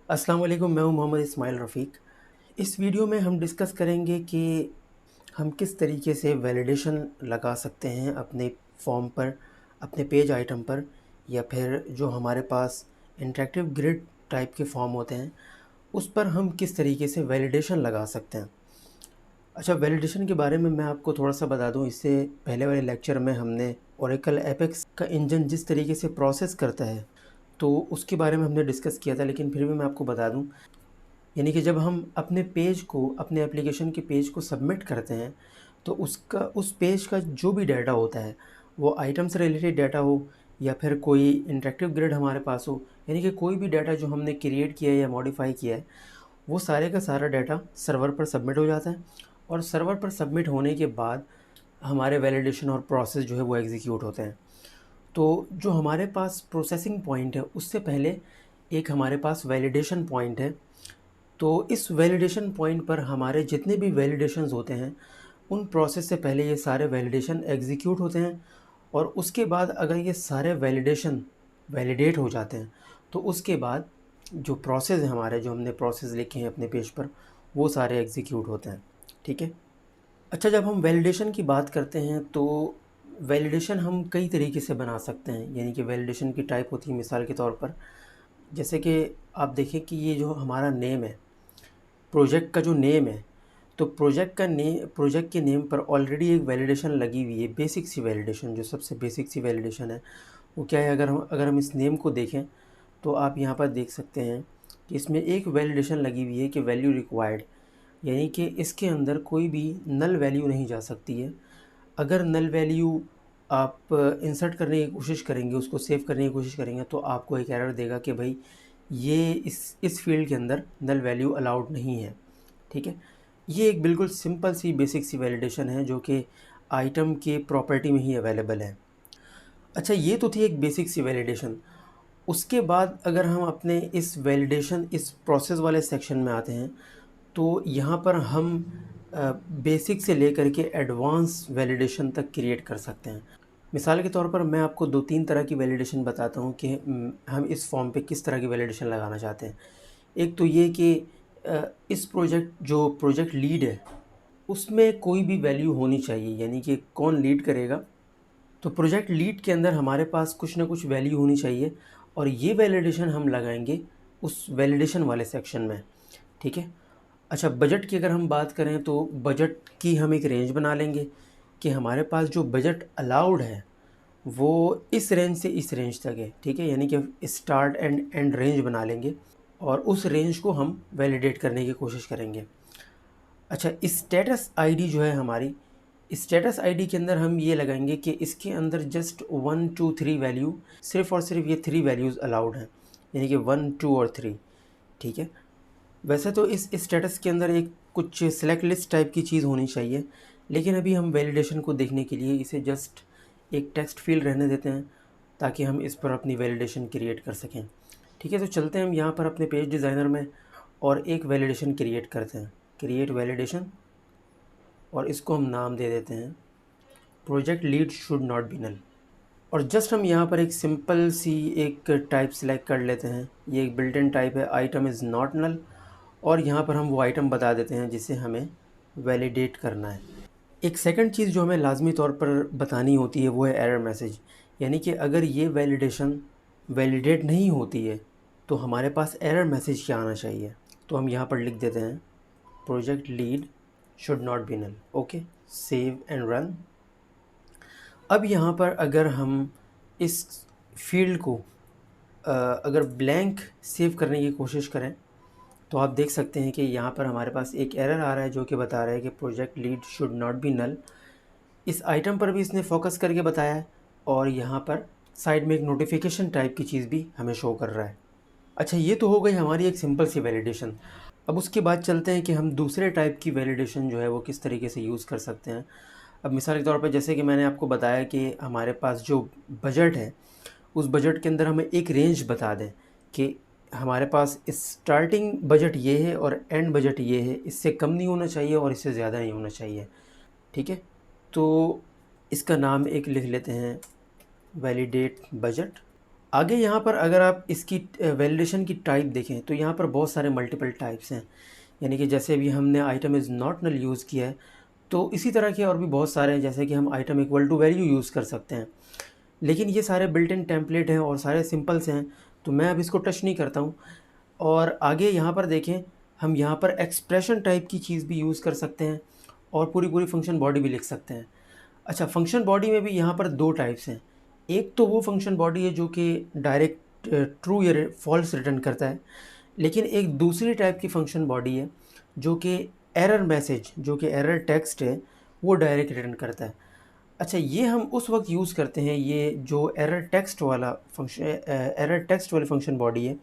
अस्सलाम वालेकुम, मैं हूं मोहम्मद इस्माइल रफ़ीक। इस वीडियो में हम डिस्कस करेंगे कि हम किस तरीके से वैलिडेशन लगा सकते हैं अपने फॉर्म पर, अपने पेज आइटम पर, या फिर जो हमारे पास इंटरैक्टिव ग्रिड टाइप के फॉर्म होते हैं उस पर हम किस तरीके से वैलिडेशन लगा सकते हैं। अच्छा, वैलिडेशन के बारे में मैं आपको थोड़ा सा बता दूं। इससे पहले वाले लेक्चर में हमने ओरेकल एपेक्स का इंजन जिस तरीके से प्रोसेस करता है तो उसके बारे में हमने डिस्कस किया था, लेकिन फिर भी मैं आपको बता दूं। यानी कि जब हम अपने पेज को, अपने एप्लीकेशन के पेज को सबमिट करते हैं तो उसका, उस पेज का जो भी डाटा होता है, वो आइटम से रिलेटेड डाटा हो या फिर कोई इंटरेक्टिव ग्रिड हमारे पास हो, यानी कि कोई भी डाटा जो हमने क्रिएट किया है या मॉडिफाई किया है, वो सारे का सारा डाटा सर्वर पर सबमिट हो जाता है। और सर्वर पर सबमिट होने के बाद हमारे वैलिडेशन और प्रोसेस जो है वो एग्जीक्यूट होते हैं। तो जो हमारे पास प्रोसेसिंग पॉइंट है उससे पहले एक हमारे पास वैलिडेशन पॉइंट है। तो इस वैलिडेशन पॉइंट पर हमारे जितने भी वैलिडेशंस होते हैं उन प्रोसेस से पहले ये सारे वैलिडेशन एग्जीक्यूट होते हैं। और उसके बाद अगर ये सारे वैलिडेशन वैलिडेट हो जाते हैं तो उसके बाद जो प्रोसेस है हमारे, जो हमने प्रोसेस लिखे हैं अपने पेज पर, वो सारे एग्जीक्यूट होते हैं। ठीक है। अच्छा, जब हम वैलिडेशन की बात करते हैं तो वैलिडेशन हम कई तरीके से बना सकते हैं। यानी कि वैलिडेशन की टाइप होती है, मिसाल के तौर पर जैसे कि आप देखें कि ये जो हमारा नेम है, प्रोजेक्ट का जो नेम है, तो प्रोजेक्ट के नेम पर ऑलरेडी एक वैलिडेशन लगी हुई है, बेसिक सी वैलिडेशन। जो सबसे बेसिक सी वैलिडेशन है वो क्या है, अगर हम इस नेम को देखें तो आप यहाँ पर देख सकते हैं कि इसमें एक वैलिडेशन लगी हुई है कि वैल्यू रिक्वायर्ड। यानी कि इसके अंदर कोई भी नल वैल्यू नहीं जा सकती है। अगर नल वैल्यू आप इंसर्ट करने की कोशिश करेंगे, उसको सेव करने की कोशिश करेंगे, तो आपको एक एरर देगा कि भाई ये इस फील्ड के अंदर नल वैल्यू अलाउड नहीं है। ठीक है। ये एक बिल्कुल सिंपल सी बेसिक सी वैलिडेशन है जो कि आइटम के प्रॉपर्टी में ही अवेलेबल है। अच्छा, ये तो थी एक बेसिक सी वैलिडेशन। उसके बाद अगर हम अपने इस वैलिडेशन, इस प्रोसेस वाले सेक्शन में आते हैं तो यहाँ पर हम बेसिक से लेकर के एडवांस वैलिडेशन तक क्रिएट कर सकते हैं। मिसाल के तौर पर मैं आपको दो तीन तरह की वैलिडेशन बताता हूँ कि हम इस फॉर्म पे किस तरह की वैलिडेशन लगाना चाहते हैं। एक तो ये कि इस जो प्रोजेक्ट लीड है उसमें कोई भी वैल्यू होनी चाहिए, यानी कि कौन लीड करेगा। तो प्रोजेक्ट लीड के अंदर हमारे पास कुछ ना कुछ वैल्यू होनी चाहिए और ये वैलिडेशन हम लगाएंगे उस वैलिडेशन वाले सेक्शन में। ठीक है। अच्छा, बजट की अगर हम बात करें तो बजट की हम एक रेंज बना लेंगे कि हमारे पास जो बजट अलाउड है वो इस रेंज से इस रेंज तक है। ठीक है। यानी कि स्टार्ट एंड एंड रेंज बना लेंगे और उस रेंज को हम वैलिडेट करने की कोशिश करेंगे। अच्छा, स्टेटस आईडी जो है हमारी, स्टेटस आईडी के अंदर हम ये लगाएंगे कि इसके अंदर जस्ट 1 2 3 वैल्यू, सिर्फ़ और सिर्फ ये 3 वैल्यूज़ अलाउड हैं, यानी कि 1 2 और 3। ठीक है। वैसे तो इस स्टेटस के अंदर एक कुछ सेलेक्ट लिस्ट टाइप की चीज़ होनी चाहिए, लेकिन अभी हम वैलिडेशन को देखने के लिए इसे जस्ट एक टेक्स्ट फील्ड रहने देते हैं ताकि हम इस पर अपनी वैलिडेशन क्रिएट कर सकें। ठीक है। तो चलते हैं हम यहाँ पर अपने पेज डिज़ाइनर में और एक वैलिडेशन क्रिएट करते हैं, क्रिएट वैलिडेशन, और इसको हम नाम दे देते हैं project lead should not be null. और जस्ट हम यहाँ पर एक सिंपल सी एक टाइप सेलेक्ट कर लेते हैं। ये एक बिल्ट इन टाइप है, आइटम इज़ नॉट नल। और यहाँ पर हम वो आइटम बता देते हैं जिसे हमें वैलिडेट करना है। एक सेकंड चीज़ जो हमें लाजमी तौर पर बतानी होती है वो है एरर मैसेज। यानी कि अगर ये वैलिडेशन वैलिडेट नहीं होती है तो हमारे पास एरर मैसेज क्या आना चाहिए। तो हम यहाँ पर लिख देते हैं project lead should not be null. Okay, save and run. अब यहाँ पर अगर हम इस फील्ड को अगर ब्लैंक सेव करने की कोशिश करें तो आप देख सकते हैं कि यहाँ पर हमारे पास एक एरर आ रहा है जो कि बता रहा है कि project lead should not be null. इस आइटम पर भी इसने फोकस करके बताया है और यहाँ पर साइड में एक नोटिफिकेशन टाइप की चीज़ भी हमें शो कर रहा है। अच्छा, ये तो हो गई हमारी एक सिंपल सी वैलिडेशन। अब उसके बाद चलते हैं कि हम दूसरे टाइप की वैलिडेशन जो है वो किस तरीके से यूज़ कर सकते हैं। अब मिसाल के तौर पर जैसे कि मैंने आपको बताया कि हमारे पास जो बजट है उस बजट के अंदर हमें एक रेंज बता दें कि हमारे पास स्टार्टिंग बजट ये है और एंड बजट ये है, इससे कम नहीं होना चाहिए और इससे ज़्यादा नहीं होना चाहिए। ठीक है। तो इसका नाम एक लिख लेते हैं, वैलिडेट बजट। आगे यहाँ पर अगर आप इसकी वैलिडेशन की टाइप देखें तो यहाँ पर बहुत सारे मल्टीपल टाइप्स हैं, यानी कि जैसे भी हमने item is not null use किया है तो इसी तरह के और भी बहुत सारे हैं, जैसे कि हम item equal to value use कर सकते हैं। लेकिन ये सारे बिल्ट इन टेम्पलेट हैं और सारे सिंपल से हैं, तो मैं अब इसको टच नहीं करता हूँ। और आगे यहाँ पर देखें, हम यहाँ पर एक्सप्रेशन टाइप की चीज़ भी यूज़ कर सकते हैं और पूरी पूरी फंक्शन बॉडी भी लिख सकते हैं। अच्छा, फंक्शन बॉडी में भी यहाँ पर दो टाइप्स हैं। एक तो वो फंक्शन बॉडी है जो कि डायरेक्ट ट्रू या फॉल्स रिटर्न करता है, लेकिन एक दूसरी टाइप की फंक्शन बॉडी है जो कि एरर मैसेज, जो कि एरर टेक्स्ट है, वो डायरेक्ट रिटर्न करता है। अच्छा, ये हम उस वक्त यूज़ करते हैं, ये जो एरर टेक्स्ट वाला फंक्शन, एरर टेक्स्ट वाली फंक्शन बॉडी है,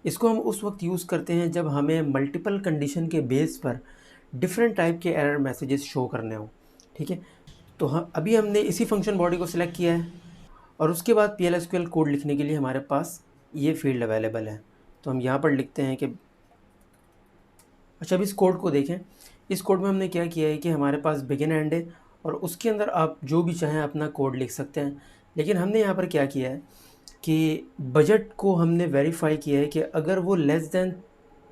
इसको हम उस वक्त यूज़ करते हैं जब हमें मल्टीपल कंडीशन के बेस पर डिफरेंट टाइप के एरर मैसेजेस शो करने हो। ठीक है, तो हम अभी हमने इसी फंक्शन बॉडी को सिलेक्ट किया है और उसके बाद PL/SQL कोड लिखने के लिए हमारे पास ये फील्ड अवेलेबल है। तो हम यहाँ पर लिखते हैं कि अच्छा, अब इस कोड को देखें। इस कोड में हमने क्या किया है कि हमारे पास बिगिन एंड है और उसके अंदर आप जो भी चाहें अपना कोड लिख सकते हैं। लेकिन हमने यहाँ पर क्या किया है कि बजट को हमने वेरीफाई किया है कि अगर वो लेस दैन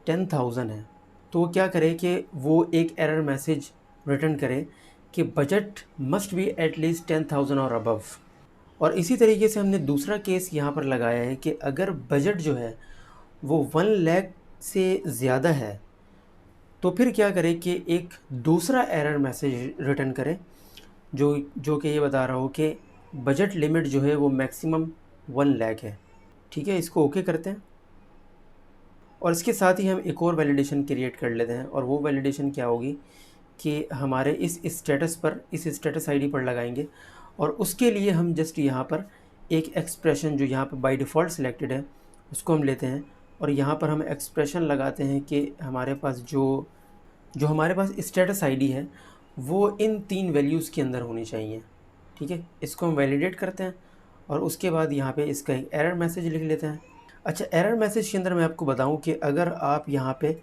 10,000 है तो वो क्या करे कि वो एक एरर मैसेज रिटर्न करे कि बजट मस्ट बी एटलीस्ट 10,000 और अबव। और इसी तरीके से हमने दूसरा केस यहाँ पर लगाया है कि अगर बजट जो है वो 1 लाख से ज़्यादा है तो फिर क्या करें कि एक दूसरा एरर मैसेज रिटर्न करें जो जो कि ये बता रहा हो कि बजट लिमिट जो है वो मैक्सिमम 1 लाख है। ठीक है, इसको ओके करते हैं और इसके साथ ही हम एक और वैलिडेशन क्रिएट कर लेते हैं और वो वैलिडेशन क्या होगी कि हमारे इस स्टेटस पर, इस स्टेटस आईडी पर लगाएंगे और उसके लिए हम जस्ट यहाँ पर एक एक्सप्रेशन जो यहाँ पर बाय डिफ़ॉल्ट सिलेक्टेड है उसको हम लेते हैं और यहाँ पर हम एक्सप्रेशन लगाते हैं कि हमारे पास जो जो हमारे पास स्टेटस आईडी है वो इन 3 वैल्यूज़ के अंदर होनी चाहिए। ठीक है, इसको हम वैलिडेट करते हैं और उसके बाद यहाँ पे इसका एक एरर मैसेज लिख लेते हैं। अच्छा, एरर मैसेज के अंदर मैं आपको बताऊँ कि अगर आप यहाँ पे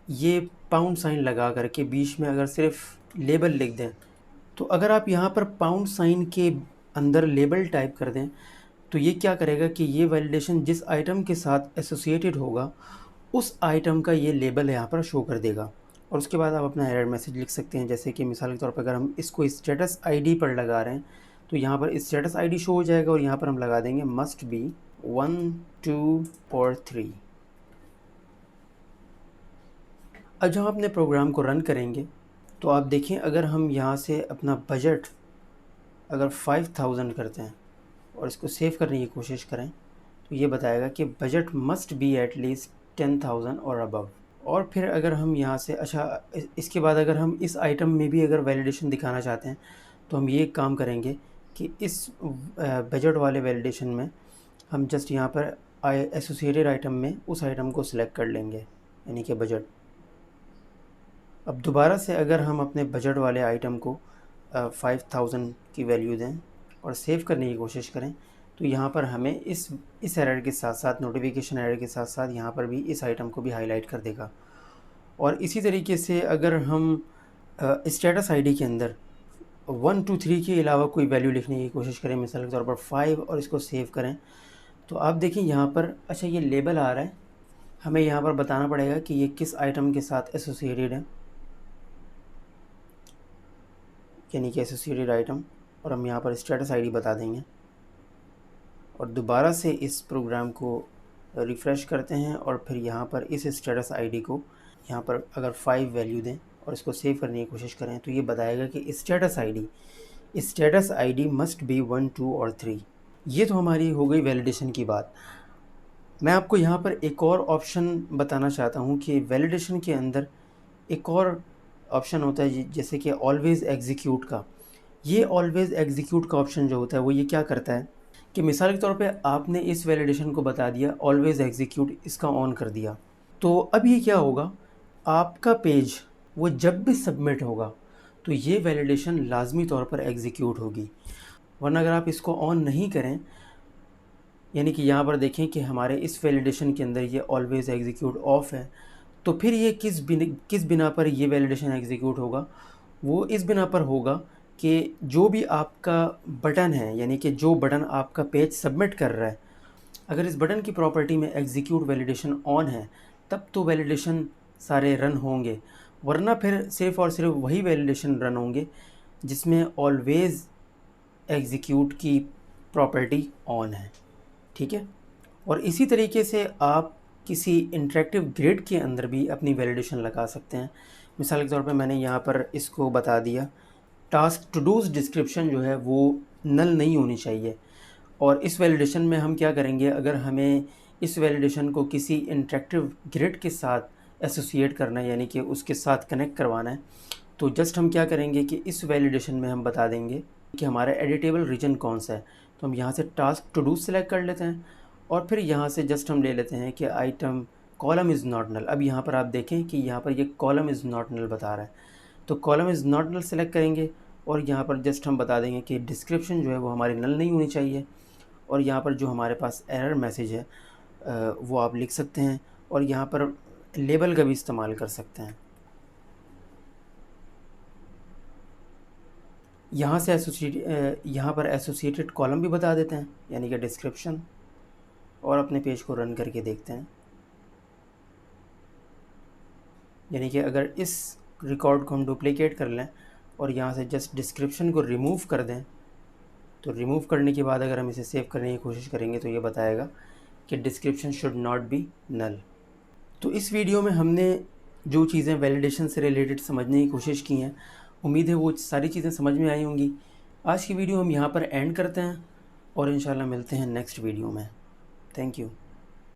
ये पाउंड साइन लगा कर के बीच में अगर सिर्फ लेबल लिख दें, तो अगर आप यहाँ पर पाउंड साइन के अंदर लेबल टाइप कर दें तो ये क्या करेगा कि ये वैलिडेशन जिस आइटम के साथ एसोसिएटेड होगा उस आइटम का ये लेबल यहाँ पर शो कर देगा और उसके बाद आप अपना एरर मैसेज लिख सकते हैं। जैसे कि मिसाल के तौर पर अगर हम इसको स्टेटस आईडी पर लगा रहे हैं तो यहाँ पर स्टेटस आईडी शो हो जाएगा और यहाँ पर हम लगा देंगे मस्ट बी 1 2 और 3। अब जब हम अपने प्रोग्राम को रन करेंगे तो आप देखें, अगर हम यहाँ से अपना बजट अगर 5,000 करते हैं और इसको सेव करने की कोशिश करें तो ये बताएगा कि budget must be at least 10,000 और अबव। और फिर अगर हम यहाँ से अच्छा इसके बाद अगर हम इस आइटम में भी अगर वैलिडेशन दिखाना चाहते हैं तो हम ये काम करेंगे कि इस बजट वाले वैलिडेशन में हम जस्ट यहाँ पर एसोसिएटेड आइटम में उस आइटम को सिलेक्ट कर लेंगे, यानी कि बजट। अब दोबारा से अगर हम अपने बजट वाले आइटम को 5,000 की वैल्यू दें और सेव करने की कोशिश करें तो यहाँ पर हमें इस एरर के साथ साथ, नोटिफिकेशन एरर के साथ साथ यहाँ पर भी इस आइटम को भी हाईलाइट कर देगा। और इसी तरीके से अगर हम स्टेटस आईडी के अंदर 1 2 3 के अलावा कोई वैल्यू लिखने की कोशिश करें, मिसाल के तौर पर 5, और इसको सेव करें तो आप देखें यहाँ पर अच्छा ये लेबल आ रहा है, हमें यहाँ पर बताना पड़ेगा कि ये किस आइटम के साथ एसोसिएटेड है, यानी कि एसोसिएटेड आइटम, और हम यहाँ पर स्टेटस आईडी बता देंगे। और दोबारा से इस प्रोग्राम को रिफ़्रेश करते हैं और फिर यहाँ पर इस स्टेटस आईडी को यहाँ पर अगर 5 वैल्यू दें और इसको सेव करने की कोशिश करें तो ये बताएगा कि स्टेटस आईडी मस्ट बी 1 2 और 3। ये तो हमारी हो गई वैलिडेशन की बात। मैं आपको यहाँ पर एक और ऑप्शन बताना चाहता हूँ कि वैलिडेशन के अंदर एक और ऑप्शन होता है जैसे कि ऑलवेज़ एग्जीक्यूट का। ये ऑलवेज़ एग्जीक्यूट का ऑप्शन जो होता है वो ये क्या करता है कि मिसाल के तौर पे आपने इस वैलिडेशन को बता दिया, ऑलवेज़ एग्जीक्यूट इसका ऑन कर दिया, तो अब ये क्या होगा, आपका पेज वो जब भी सबमिट होगा तो ये वैलिडेशन लाजमी तौर पर एग्जीक्यूट होगी। वरना अगर आप इसको ऑन नहीं करें, यानी कि यहाँ पर देखें कि हमारे इस वैलिडेशन के अंदर ये ऑलवेज़ एग्जीक्यूट ऑफ है, तो फिर ये किस बिना पर ये वैलिडेशन एग्जीक्यूट होगा, वो इस बिना पर होगा कि जो भी आपका बटन है, यानी कि जो बटन आपका पेज सबमिट कर रहा है अगर इस बटन की प्रॉपर्टी में एग्जीक्यूट वैलिडेशन ऑन है तब तो वैलिडेशन सारे रन होंगे, वरना फिर सिर्फ़ और सिर्फ वही वैलिडेशन रन होंगे जिसमें ऑलवेज़ एग्जीक्यूट की प्रॉपर्टी ऑन है। ठीक है। और इसी तरीके से आप किसी इंटरेक्टिव ग्रिड के अंदर भी अपनी वैलिडेशन लगा सकते हैं। मिसाल के तौर पे मैंने यहाँ पर इसको बता दिया, टास्क टू डूज़ डिस्क्रिप्शन जो है वो नल नहीं होनी चाहिए। और इस वैलिडेशन में हम क्या करेंगे, अगर हमें इस वैलिडेशन को किसी इंटरेक्टिव ग्रिड के साथ एसोसिएट करना है, यानी कि उसके साथ कनेक्ट करवाना है, तो जस्ट हम क्या करेंगे कि इस वैलिडेशन में हम बता देंगे कि हमारा एडिटेबल रीजन कौन सा है। तो हम यहाँ से टास्क टू डू सेलेक्ट कर लेते हैं और फिर यहाँ से जस्ट हम ले लेते हैं कि item column is not null. अब यहाँ पर आप देखें कि यहाँ पर ये कॉलम इज़ नॉट नल बता रहा है, तो column is not null select करेंगे और यहाँ पर जस्ट हम बता देंगे कि डिस्क्रिप्शन जो है वो हमारी नल नहीं होनी चाहिए। और यहाँ पर जो हमारे पास एरर मैसेज है वो आप लिख सकते हैं और यहाँ पर लेबल का भी इस्तेमाल कर सकते हैं। यहाँ से यहाँ पर एसोसिएटेड कॉलम भी बता देते हैं, यानी कि डिस्क्रिप्शन, और अपने पेज को रन करके देखते हैं। यानी कि अगर इस रिकॉर्ड को हम डुप्लिकेट कर लें और यहाँ से जस्ट डिस्क्रिप्शन को रिमूव कर दें, तो रिमूव करने के बाद अगर हम इसे सेव करने की कोशिश करेंगे तो ये बताएगा कि description should not be null. तो इस वीडियो में हमने जो चीज़ें वैलिडेशन से रिलेटेड समझने की कोशिश की हैं, उम्मीद है वो सारी चीज़ें समझ में आई होंगी। आज की वीडियो हम यहाँ पर एंड करते हैं और इंशाल्लाह मिलते हैं नेक्स्ट वीडियो में। Thank you.